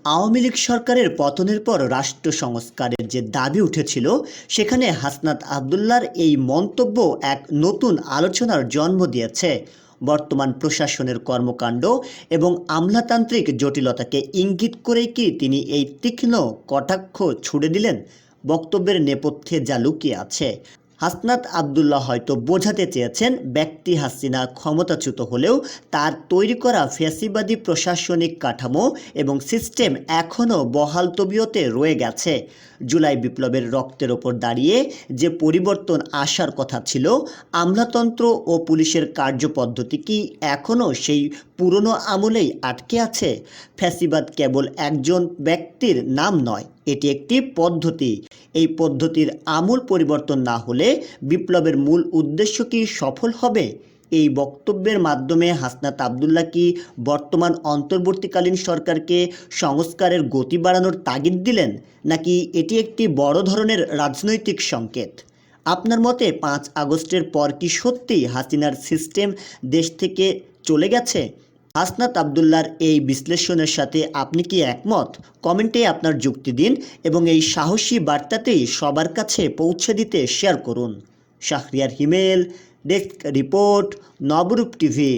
আওয়ামী লীগ সরকারের পতনের পর রাষ্ট্র সংস্কারের যে দাবি উঠেছিল, সেখানে হাসনাত আবদুল্লাহর এই মন্তব্য এক নতুন আলোচনার জন্ম দিয়েছে। বর্তমান প্রশাসনের কর্মকাণ্ড এবং আমলাতান্ত্রিক জটিলতাকে ইঙ্গিত করেই কি তিনি এই তীক্ষ্ণ কটাক্ষ ছুড়ে দিলেন? বক্তব্যের নেপথ্যে যা লুকিয়ে আছে, হাসনাত আবদুল্লাহ হয়তো বোঝাতে চেয়েছেন ব্যক্তি হাসিনা ক্ষমতাচ্যুত হলেও তার তৈরি করা ফ্যাসিবাদী প্রশাসনিক কাঠামো এবং সিস্টেম এখনও বহাল তবিয়তে রয়ে গেছে। জুলাই বিপ্লবের রক্তের ওপর দাঁড়িয়ে যে পরিবর্তন আসার কথা ছিল, আমলাতন্ত্র ও পুলিশের কার্যপদ্ধতি কি এখনও সেই পুরনো আমলেই আটকে আছে? ফ্যাসিবাদ কেবল একজন ব্যক্তির নাম নয়, এটি একটি পদ্ধতি। এই পদ্ধতির আমূল পরিবর্তন না হলে বিপ্লবের মূল উদ্দেশ্য কি সফল হবে? এই বক্তব্যের মাধ্যমে হাসনাত আবদুল্লাহ কি বর্তমান অন্তর্বর্তীকালীন সরকারকে সংস্কারের গতি বাড়ানোর তাগিদ দিলেন, নাকি এটি একটি বড় ধরনের রাজনৈতিক সংকেত? আপনার মতে 5 আগস্টের পর কি সত্যিই হাসিনার সিস্টেম দেশ থেকে চলে গেছে? হাসনাত আবদুল্লাহর এই বিশ্লেষণের সাথে আপনি কি একমত? কমেন্টে আপনার যুক্তি দিন এবং এই সাহসী বার্তাতেই সবার কাছে পৌঁছে দিতে শেয়ার করুন। শাহরিয়ার হিমেল, ডেস্ক রিপোর্ট, নবরূপ টিভি।